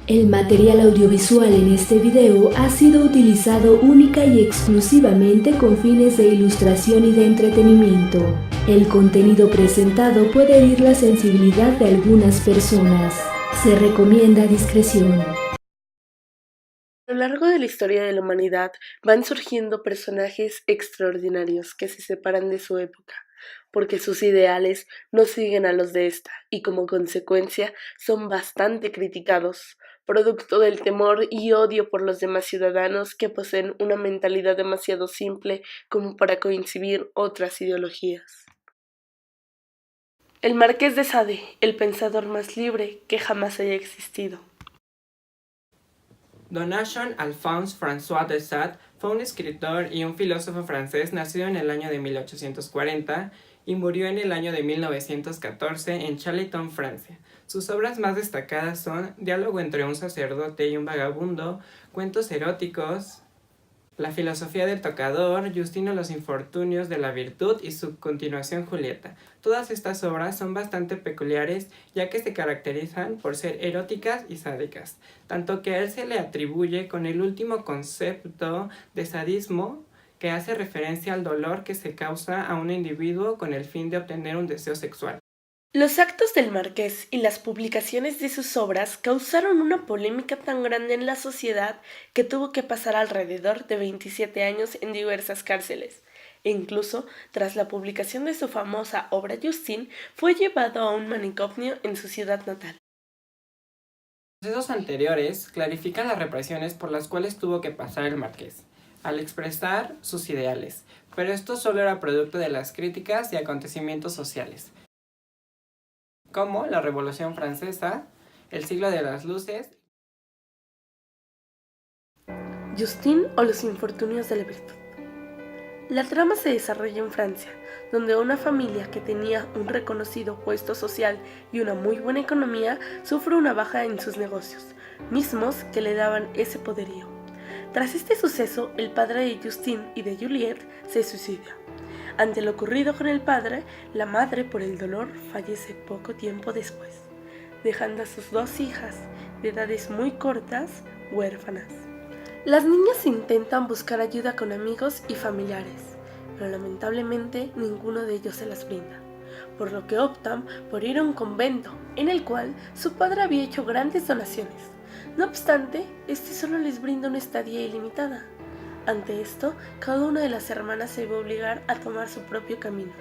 El material audiovisual en este video ha sido utilizado única y exclusivamente con fines de ilustración y de entretenimiento. El contenido presentado puede herir la sensibilidad de algunas personas. Se recomienda discreción. A lo largo de la historia de la humanidad van surgiendo personajes extraordinarios que se separan de su época, porque sus ideales no siguen a los de esta y como consecuencia son bastante criticados, producto del temor y odio por los demás ciudadanos que poseen una mentalidad demasiado simple como para coincidir otras ideologías. El Marqués de Sade, el pensador más libre que jamás haya existido. Donation-Alphonse François de Sade fue un escritor y un filósofo francés nacido en el año de 1840 y murió en el año de 1914 en Charleton, Francia. Sus obras más destacadas son Diálogo entre un sacerdote y un vagabundo, Cuentos eróticos, La filosofía del tocador, Justino los infortunios de la virtud y su continuación Julieta. Todas estas obras son bastante peculiares ya que se caracterizan por ser eróticas y sádicas, tanto que a él se le atribuye con el último concepto de sadismo que hace referencia al dolor que se causa a un individuo con el fin de obtener un deseo sexual. Los actos del Marqués y las publicaciones de sus obras causaron una polémica tan grande en la sociedad que tuvo que pasar alrededor de 27 años en diversas cárceles, e incluso tras la publicación de su famosa obra Justine, fue llevado a un manicomio en su ciudad natal. Los sucesos anteriores clarifican las represiones por las cuales tuvo que pasar el Marqués, al expresar sus ideales, pero esto solo era producto de las críticas y acontecimientos sociales, como la Revolución Francesa, el siglo de las luces. Justine o los infortunios de la virtud. La trama se desarrolla en Francia, donde una familia que tenía un reconocido puesto social y una muy buena economía sufre una baja en sus negocios, mismos que le daban ese poderío. Tras este suceso, el padre de Justine y de Juliette se suicida. Ante lo ocurrido con el padre, la madre por el dolor fallece poco tiempo después, dejando a sus dos hijas, de edades muy cortas, huérfanas. Las niñas intentan buscar ayuda con amigos y familiares, pero lamentablemente ninguno de ellos se las brinda, por lo que optan por ir a un convento, en el cual su padre había hecho grandes donaciones. No obstante, este solo les brinda una estadía ilimitada. Ante esto, cada una de las hermanas se ve obligar a tomar su propio camino.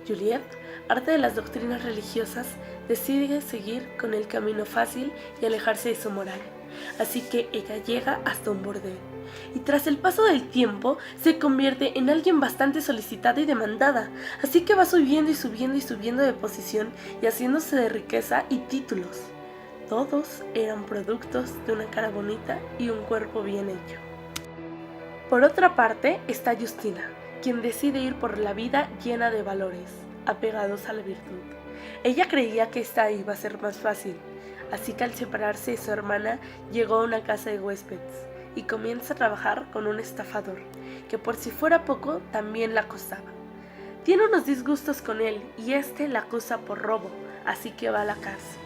Juliette, harta de las doctrinas religiosas, decide seguir con el camino fácil y alejarse de su moral. Así que ella llega hasta un bordel, y tras el paso del tiempo se convierte en alguien bastante solicitada y demandada, así que va subiendo y subiendo y subiendo de posición y haciéndose de riqueza y títulos. Todos eran productos de una cara bonita y un cuerpo bien hecho. Por otra parte está Justina, quien decide ir por la vida llena de valores, apegados a la virtud. Ella creía que esta iba a ser más fácil, así que al separarse de su hermana llegó a una casa de huéspedes y comienza a trabajar con un estafador, que por si fuera poco también la acosaba. Tiene unos disgustos con él y este la acusa por robo, así que va a la cárcel,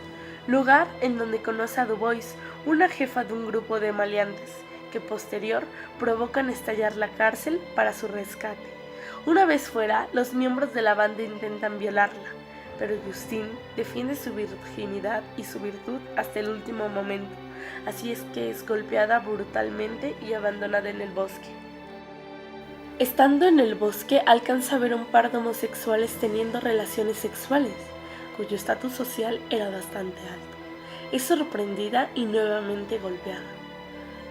lugar en donde conoce a Dubois, una jefa de un grupo de maleantes, que posterior provocan estallar la cárcel para su rescate. Una vez fuera, los miembros de la banda intentan violarla, pero Justine defiende su virginidad y su virtud hasta el último momento, así es que es golpeada brutalmente y abandonada en el bosque. Estando en el bosque, alcanza a ver a un par de homosexuales teniendo relaciones sexuales, cuyo estatus social era bastante alto. Es sorprendida y nuevamente golpeada.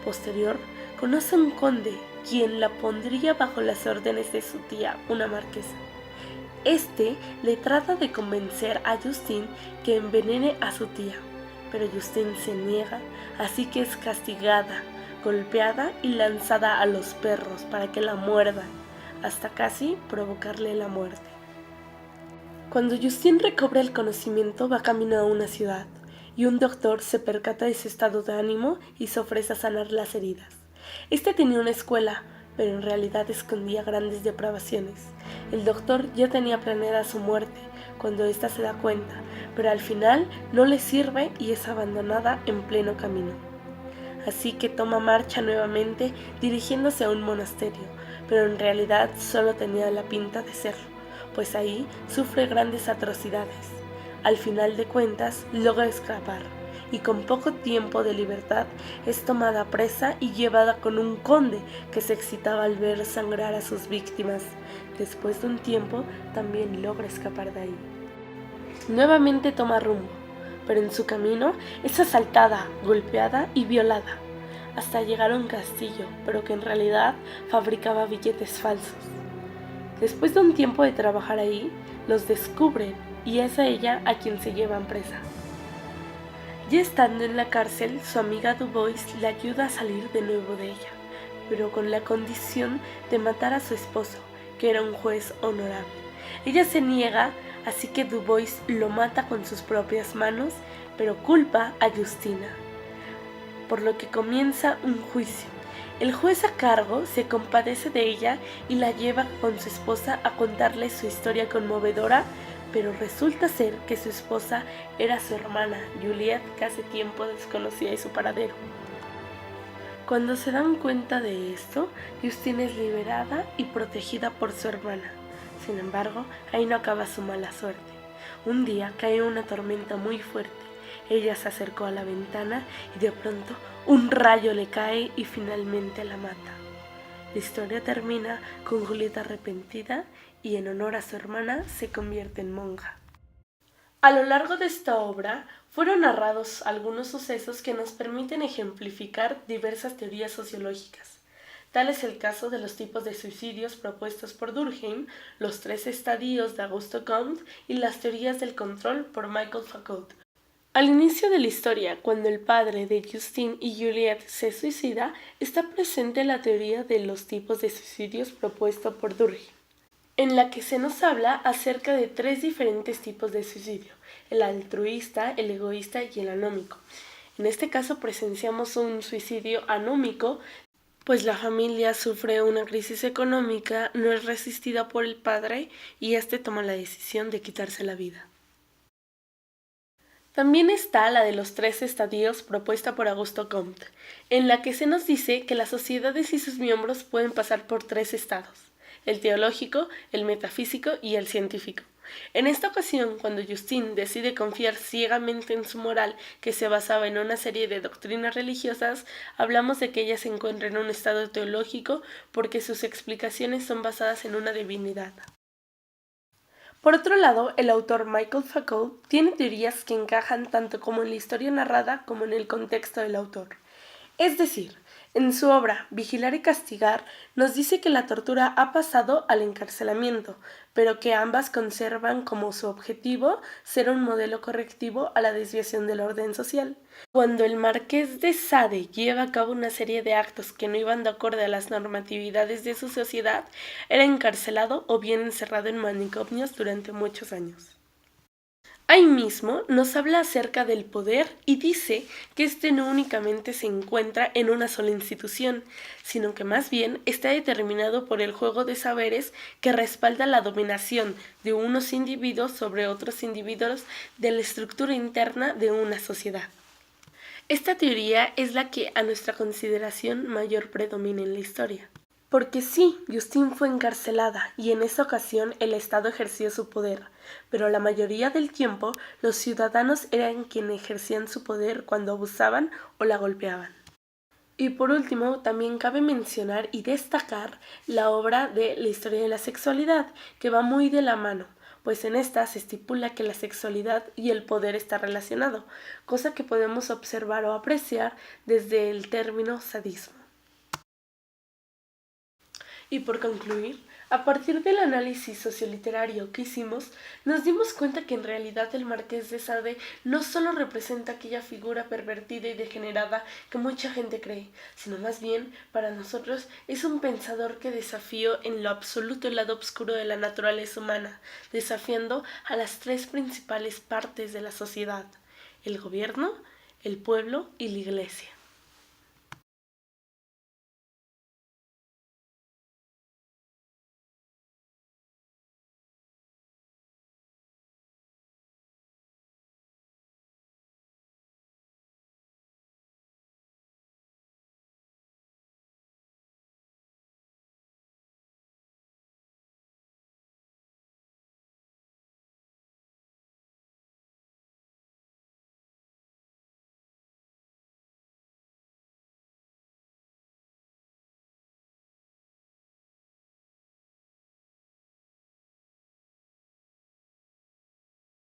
Posterior, conoce a un conde, quien la pondría bajo las órdenes de su tía, una marquesa. Este le trata de convencer a Justine que envenene a su tía, pero Justine se niega, así que es castigada, golpeada y lanzada a los perros para que la muerdan, hasta casi provocarle la muerte. Cuando Justine recobra el conocimiento, va camino a una ciudad, y un doctor se percata de su estado de ánimo y se ofrece a sanar las heridas. Este tenía una escuela, pero en realidad escondía grandes depravaciones. El doctor ya tenía planeada su muerte cuando ésta se da cuenta, pero al final no le sirve y es abandonada en pleno camino. Así que toma marcha nuevamente dirigiéndose a un monasterio, pero en realidad solo tenía la pinta de serlo, pues ahí sufre grandes atrocidades. Al final de cuentas logra escapar y con poco tiempo de libertad es tomada presa y llevada con un conde que se excitaba al ver sangrar a sus víctimas. Después de un tiempo también logra escapar de ahí. Nuevamente toma rumbo, pero en su camino es asaltada, golpeada y violada, hasta llegar a un castillo, pero que en realidad fabricaba billetes falsos. Después de un tiempo de trabajar ahí, los descubren y es a ella a quien se llevan presa. Ya estando en la cárcel, su amiga Dubois le ayuda a salir de nuevo de ella, pero con la condición de matar a su esposo, que era un juez honorable. Ella se niega, así que Dubois lo mata con sus propias manos, pero culpa a Justina, por lo que comienza un juicio. El juez a cargo se compadece de ella y la lleva con su esposa a contarle su historia conmovedora, pero resulta ser que su esposa era su hermana, Juliette, que hace tiempo desconocía su paradero. Cuando se dan cuenta de esto, Justine es liberada y protegida por su hermana. Sin embargo, ahí no acaba su mala suerte. Un día cae una tormenta muy fuerte. Ella se acercó a la ventana y de pronto un rayo le cae y finalmente la mata. La historia termina con Julieta arrepentida y en honor a su hermana se convierte en monja. A lo largo de esta obra fueron narrados algunos sucesos que nos permiten ejemplificar diversas teorías sociológicas. Tal es el caso de los tipos de suicidios propuestos por Durkheim, los 3 estadios de Auguste Comte y las teorías del control por Michel Foucault. Al inicio de la historia, cuando el padre de Justine y Juliette se suicida, está presente la teoría de los tipos de suicidios propuesto por Durkheim, en la que se nos habla acerca de 3 diferentes tipos de suicidio: el altruista, el egoísta y el anómico. En este caso presenciamos un suicidio anómico, pues la familia sufre una crisis económica, no es resistida por el padre y éste toma la decisión de quitarse la vida. También está la de los 3 estadios propuesta por Auguste Comte, en la que se nos dice que las sociedades y sus miembros pueden pasar por 3 estados: el teológico, el metafísico y el científico. En esta ocasión, cuando Justine decide confiar ciegamente en su moral, que se basaba en una serie de doctrinas religiosas, hablamos de que ella se encuentra en un estado teológico porque sus explicaciones son basadas en una divinidad. Por otro lado, el autor Michel Foucault tiene teorías que encajan tanto como en la historia narrada como en el contexto del autor. Es decir, en su obra Vigilar y castigar nos dice que la tortura ha pasado al encarcelamiento, pero que ambas conservan como su objetivo ser un modelo correctivo a la desviación del orden social. Cuando el marqués de Sade lleva a cabo una serie de actos que no iban de acorde a las normatividades de su sociedad, era encarcelado o bien encerrado en manicomios durante muchos años. Ahí mismo nos habla acerca del poder y dice que este no únicamente se encuentra en una sola institución, sino que más bien está determinado por el juego de saberes que respalda la dominación de unos individuos sobre otros individuos de la estructura interna de una sociedad. Esta teoría es la que, a nuestra consideración, mayor predomina en la historia. Porque sí, Justine fue encarcelada y en esa ocasión el Estado ejerció su poder, pero la mayoría del tiempo los ciudadanos eran quienes ejercían su poder cuando abusaban o la golpeaban. Y por último, también cabe mencionar y destacar la obra de La historia de la sexualidad, que va muy de la mano, pues en esta se estipula que la sexualidad y el poder está relacionado, cosa que podemos observar o apreciar desde el término sadismo. Y por concluir, a partir del análisis socioliterario que hicimos, nos dimos cuenta que en realidad el Marqués de Sade no solo representa aquella figura pervertida y degenerada que mucha gente cree, sino más bien, para nosotros, es un pensador que desafió en lo absoluto el lado oscuro de la naturaleza humana, desafiando a las 3 principales partes de la sociedad: el gobierno, el pueblo y la iglesia.